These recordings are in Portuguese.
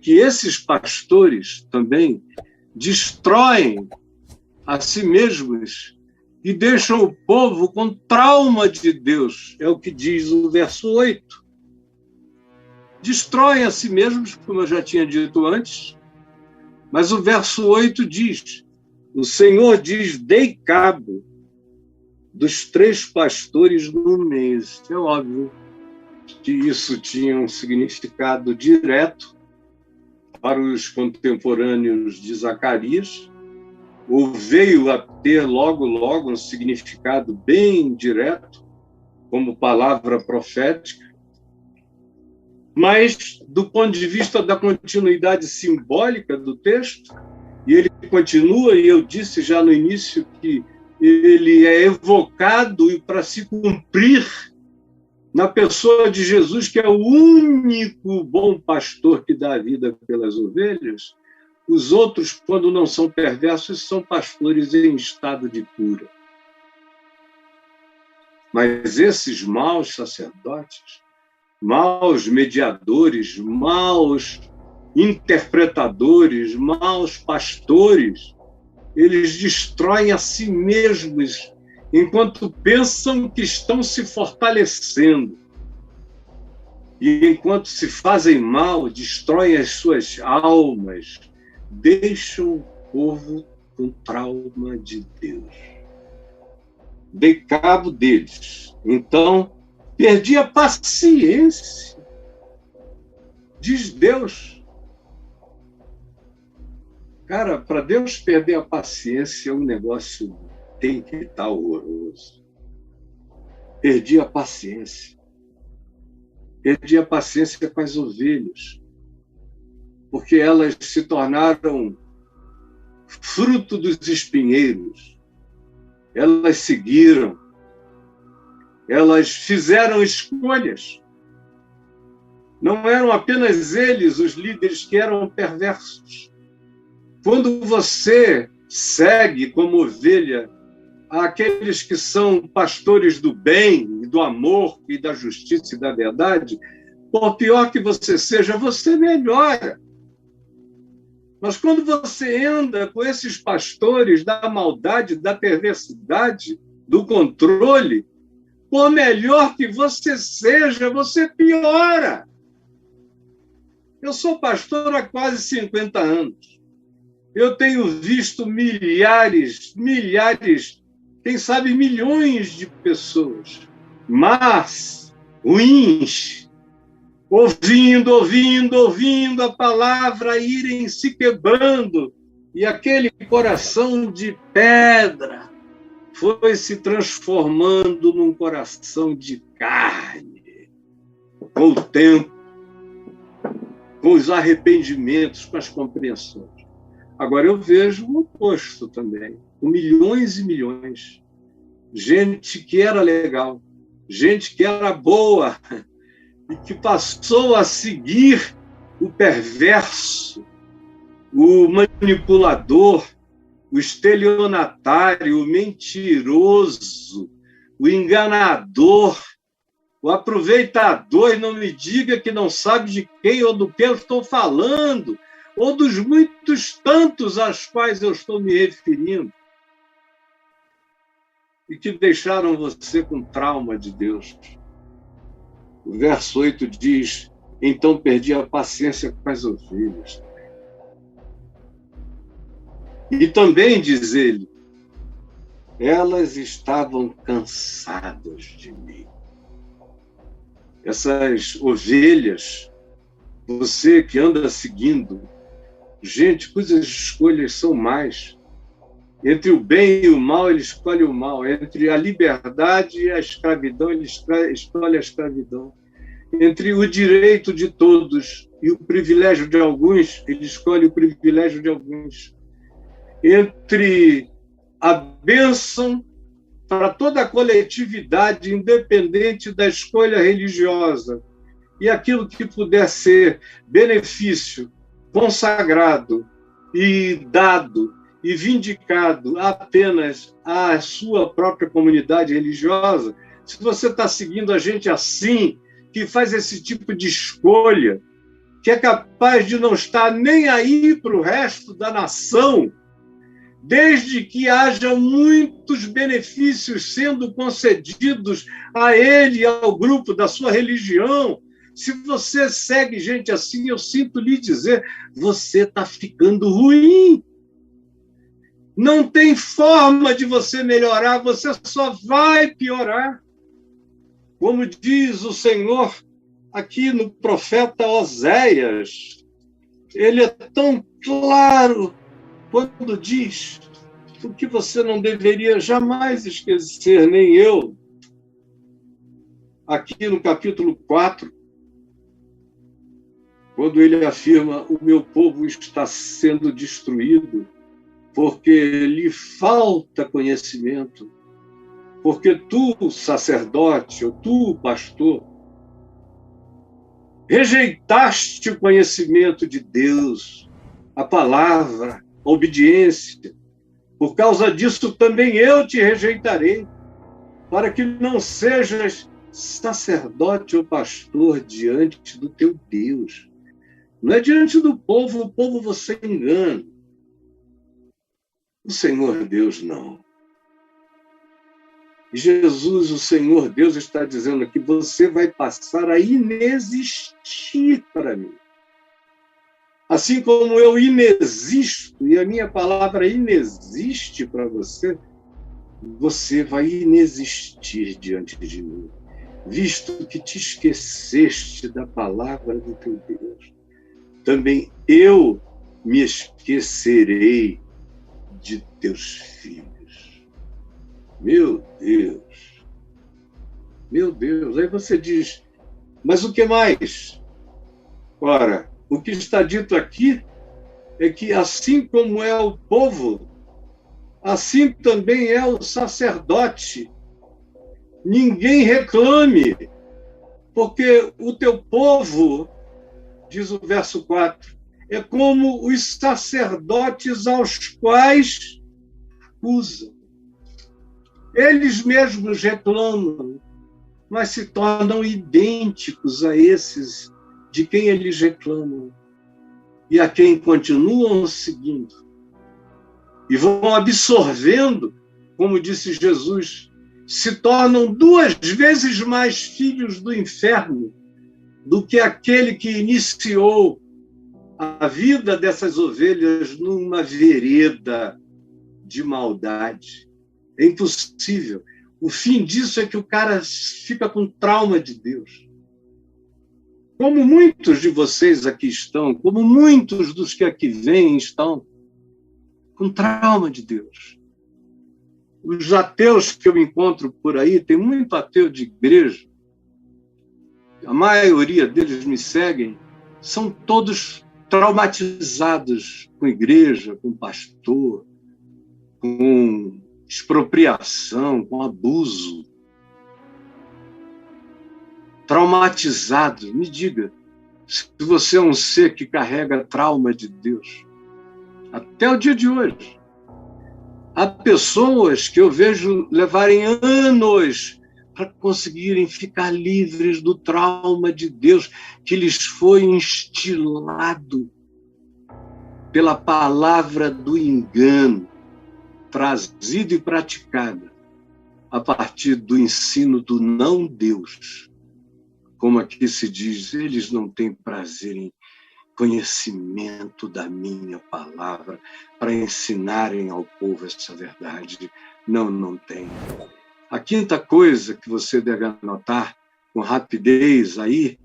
que esses pastores também destroem a si mesmos e deixam o povo com trauma de Deus. É o que diz o verso 8. Destroem a si mesmos, como eu já tinha dito antes, mas o verso 8 diz: o Senhor diz, dei cabo dos 3 pastores no mês. É óbvio que isso tinha um significado direto para os contemporâneos de Zacarias, ou veio a ter logo um significado bem direto, como palavra profética, mas do ponto de vista da continuidade simbólica do texto, e ele continua, e eu disse já no início que ele é evocado e para se cumprir na pessoa de Jesus, que é o único bom pastor que dá a vida pelas ovelhas. Os outros, quando não são perversos, são pastores em estado de cura. Mas esses maus sacerdotes, maus mediadores, maus interpretadores, maus pastores, eles destroem a si mesmos enquanto pensam que estão se fortalecendo. E enquanto se fazem mal, destroem as suas almas, deixam o povo com trauma de Deus. Dei cabo deles. Então, perdi a paciência, diz Deus. Cara, para Deus perder a paciência, o negócio tem que estar horroroso. Perdi a paciência. Perdi a paciência com as ovelhas, porque elas se tornaram fruto dos espinheiros. Elas seguiram. Elas fizeram escolhas. Não eram apenas eles, os líderes, que eram perversos. Quando você segue como ovelha aqueles que são pastores do bem, do amor e da justiça e da verdade, por pior que você seja, você melhora. Mas quando você anda com esses pastores da maldade, da perversidade, do controle, por melhor que você seja, você piora. Eu sou pastor há quase 50 anos. Eu tenho visto milhares, quem sabe milhões de pessoas, mas ruins, ouvindo a palavra, irem se quebrando, e aquele coração de pedra foi se transformando num coração de carne, com o tempo, com os arrependimentos, com as compreensões. Agora eu vejo o oposto também, com milhões e milhões. Gente que era legal, gente que era boa, e que passou a seguir o perverso, o manipulador, o estelionatário, o mentiroso, o enganador, o aproveitador. E não me diga que não sabe de quem ou do que eu estou falando, ou dos muitos tantos aos quais eu estou me referindo, e que deixaram você com trauma de Deus. O verso 8 diz: então perdi a paciência com as ovelhas. E também, diz ele, elas estavam cansadas de mim. Essas ovelhas, você que anda seguindo, gente cujas escolhas são mais. Entre o bem e o mal, ele escolhe o mal. Entre a liberdade e a escravidão, ele escolhe a escravidão. Entre o direito de todos e o privilégio de alguns, ele escolhe o privilégio de alguns. Entre a bênção para toda a coletividade, independente da escolha religiosa, e aquilo que puder ser benefício consagrado e dado e vindicado apenas à sua própria comunidade religiosa, se você está seguindo a gente assim, que faz esse tipo de escolha, que é capaz de não estar nem aí para o resto da nação, desde que haja muitos benefícios sendo concedidos a ele e ao grupo da sua religião. Se você segue gente assim, eu sinto lhe dizer, você está ficando ruim. Não tem forma de você melhorar, você só vai piorar. Como diz o Senhor aqui no profeta Oséias, ele é tão claro quando diz o que você não deveria jamais esquecer, nem eu. Aqui no capítulo 4, quando ele afirma: o meu povo está sendo destruído porque lhe falta conhecimento, porque tu, sacerdote, ou tu, pastor, rejeitaste o conhecimento de Deus, a palavra, a obediência. Por causa disso também eu te rejeitarei, para que não sejas sacerdote ou pastor diante do teu Deus. Não é diante do povo, o povo você engana. O Senhor Deus não. Jesus, o Senhor Deus, está dizendo aqui, você vai passar a inexistir para mim. Assim como eu inexisto e a minha palavra inexiste para você, você vai inexistir diante de mim, visto que te esqueceste da palavra do teu Deus. Também eu me esquecerei de teus filhos. Meu Deus. Meu Deus. Aí você diz, mas o que mais? Ora, o que está dito aqui é que assim como é o povo, assim também é o sacerdote. Ninguém reclame, porque o teu povo, diz o verso 4, é como os sacerdotes aos quais acusam. Eles mesmos reclamam, mas se tornam idênticos a esses de quem eles reclamam e a quem continuam seguindo. E vão absorvendo, como disse Jesus, se tornam 2 vezes mais filhos do inferno do que aquele que iniciou a vida dessas ovelhas numa vereda de maldade. É impossível. O fim disso é que o cara fica com trauma de Deus. Como muitos de vocês aqui estão, como muitos dos que aqui vêm estão, com trauma de Deus. Os ateus que eu encontro por aí, tem muito ateu de igreja, a maioria deles me seguem, são todos traumatizados com igreja, com pastor, com expropriação, com abuso. Traumatizados. Me diga, se você é um ser que carrega trauma de Deus, até o dia de hoje. Há pessoas que eu vejo levarem anos para conseguirem ficar livres do trauma de Deus que lhes foi instilado pela palavra do engano, trazida e praticada a partir do ensino do não Deus. Como aqui se diz, eles não têm prazer em conhecimento da minha palavra para ensinarem ao povo essa verdade. Não, não tem. A quinta coisa que você deve anotar com rapidez aí,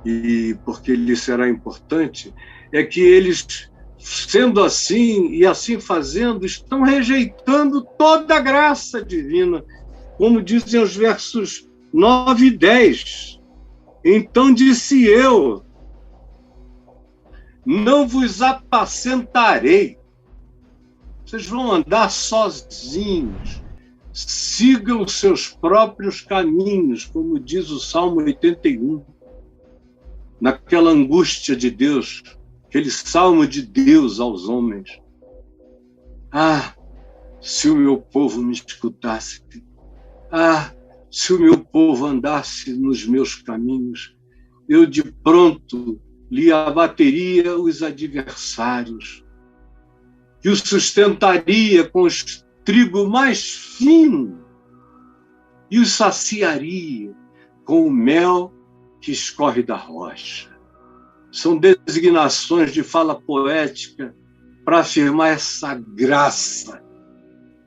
e porque lhe será importante, é que eles, sendo assim e assim fazendo, estão rejeitando toda a graça divina, como dizem os versos 9 e 10. Então disse eu, não vos apacentarei. Vocês vão andar sozinhos. Sigam os seus próprios caminhos, como diz o Salmo 81. Naquela angústia de Deus, aquele salmo de Deus aos homens. Ah, se o meu povo me escutasse. Ah, se o meu povo andasse nos meus caminhos, eu de pronto lhe abateria os adversários, que o sustentaria com os trigo mais fino e os saciaria com o mel que escorre da rocha. São designações de fala poética para afirmar essa graça,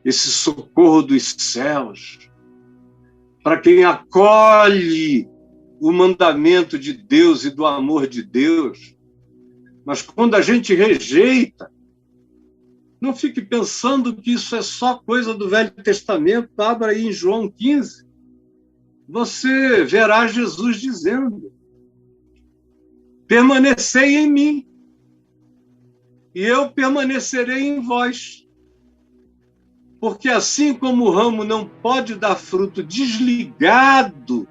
esse socorro dos céus, para quem acolhe o mandamento de Deus e do amor de Deus. Mas quando a gente rejeita, não fique pensando que isso é só coisa do Velho Testamento. Abra aí em João 15. Você verá Jesus dizendo: permanecei em mim, e eu permanecerei em vós. Porque assim como o ramo não pode dar fruto desligado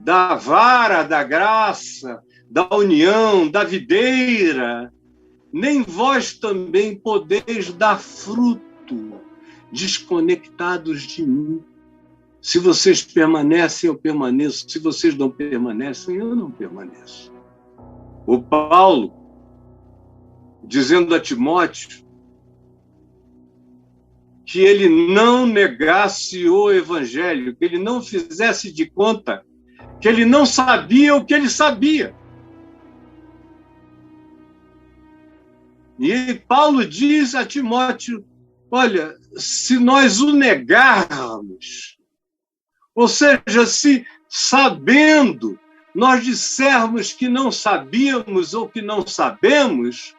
da vara, da graça, da união, da videira, nem vós também podeis dar fruto desconectados de mim. Se vocês permanecem, eu permaneço. Se vocês não permanecem, eu não permaneço. O Paulo, dizendo a Timóteo que ele não negasse o evangelho, que ele não fizesse de conta que ele não sabia o que ele sabia. E Paulo diz a Timóteo: olha, se nós o negarmos, ou seja, se sabendo nós dissermos que não sabíamos ou que não sabemos,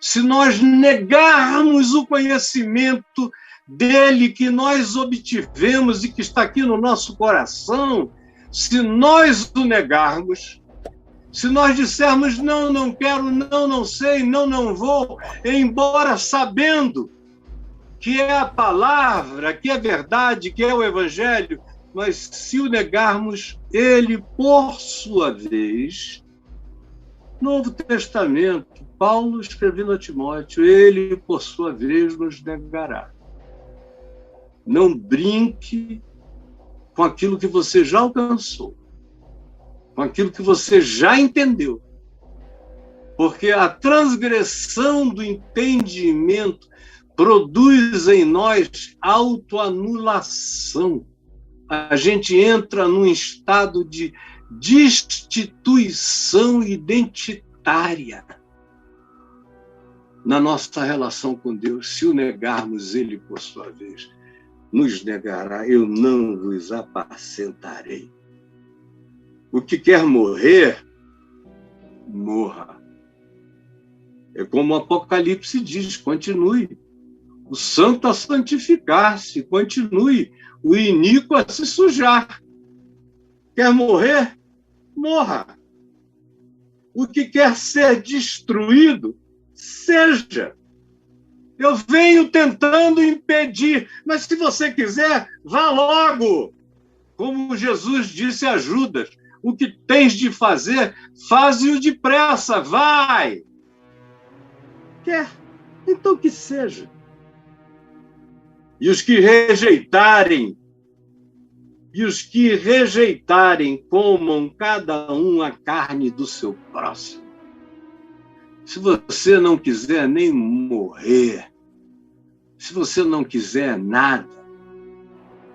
se nós negarmos o conhecimento dele que nós obtivemos e que está aqui no nosso coração, se nós o negarmos, se nós dissermos não, não quero, não, não sei, não, não vou, embora sabendo que é a palavra, que é verdade, que é o evangelho, mas se o negarmos, ele, por sua vez, Novo Testamento, Paulo escrevendo a Timóteo, ele, por sua vez, nos negará. Não brinque com aquilo que você já alcançou, com aquilo que você já entendeu. Porque a transgressão do entendimento produz em nós autoanulação. A gente entra num estado de destituição identitária na nossa relação com Deus. Se o negarmos, ele, por sua vez, nos negará. Eu não vos apacentarei. O que quer morrer, morra. É como o Apocalipse diz: continue o santo a santificar-se, continue o iníquo a se sujar. Quer morrer? Morra. O que quer ser destruído, seja. Eu venho tentando impedir, mas se você quiser, vá logo. Como Jesus disse a Judas: o que tens de fazer, faze-o depressa, vai. Quer? Então que seja. E os que rejeitarem, comam cada um a carne do seu próximo. Se você não quiser nem morrer, se você não quiser nada,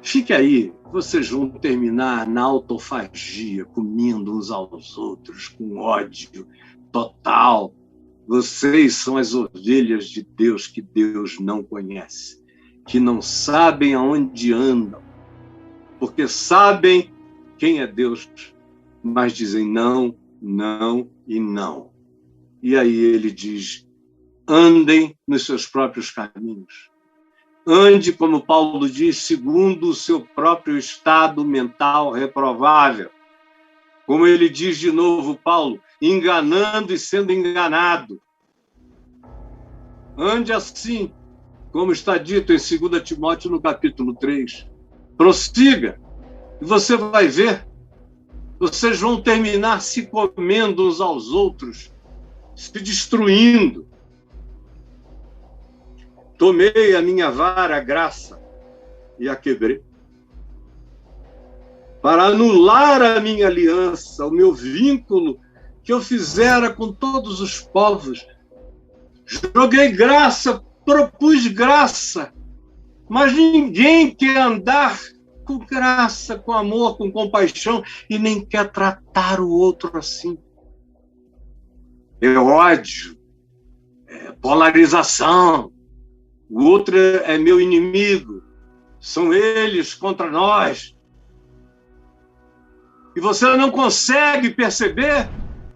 fique aí. Vocês vão terminar na autofagia, comendo uns aos outros, com ódio total. Vocês são as ovelhas de Deus que Deus não conhece, que não sabem aonde andam, porque sabem quem é Deus, mas dizem não, não e não. E aí ele diz: andem nos seus próprios caminhos. Ande, como Paulo diz, segundo o seu próprio estado mental reprovável. Como ele diz de novo, Paulo, enganando e sendo enganado. Ande assim, como está dito em 2 Timóteo, no capítulo 3. Prossiga, e você vai ver. Vocês vão terminar se comendo uns aos outros, se destruindo. Tomei a minha vara, a graça, e a quebrei, para anular a minha aliança, o meu vínculo que eu fizera com todos os povos. Joguei graça, propus graça, mas ninguém quer andar com graça, com amor, com compaixão, e nem quer tratar o outro assim. É ódio, é polarização, o outro é meu inimigo, são eles contra nós. E você não consegue perceber?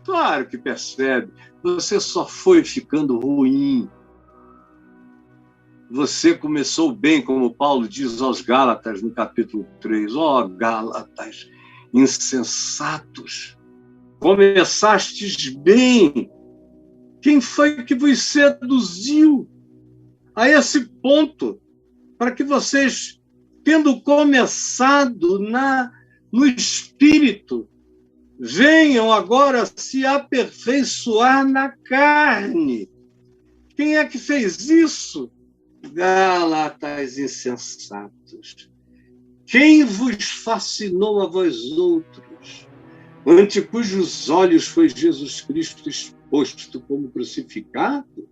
Claro que percebe. Você só foi ficando ruim. Você começou bem, como Paulo diz aos Gálatas, no capítulo 3. Ó, Gálatas, insensatos, começastes bem. Quem foi que vos seduziu a esse ponto para que vocês, tendo começado no espírito, venham agora se aperfeiçoar na carne? Quem é que fez isso? Gálatas insensatos. Quem vos fascinou a vós outros, ante cujos olhos foi Jesus Cristo exposto como crucificado?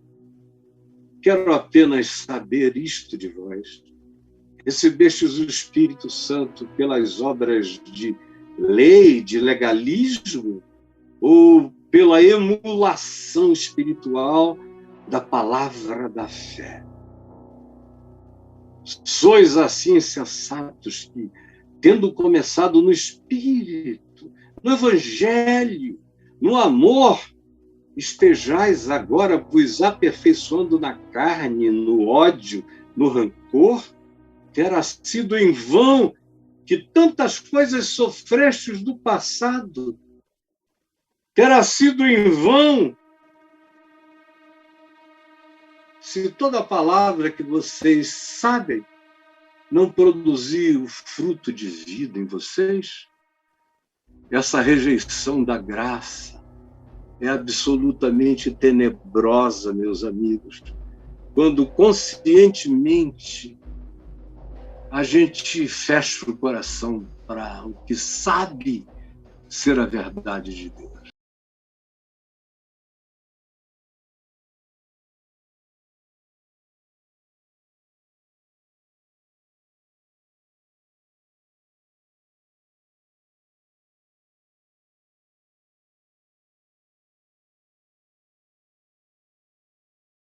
Quero apenas saber isto de vós. Recebestes o Espírito Santo pelas obras de lei, de legalismo, ou pela emulação espiritual da palavra da fé? Sois assim insensatos que, tendo começado no Espírito, no Evangelho, no amor, estejais agora vos aperfeiçoando na carne, no ódio, no rancor? Terá sido em vão que tantas coisas sofrestes do passado. Terá sido em vão se toda a palavra que vocês sabem não produzir o fruto de vida em vocês. Essa rejeição da graça é absolutamente tenebrosa, meus amigos, quando conscientemente a gente fecha o coração para o que sabe ser a verdade de Deus.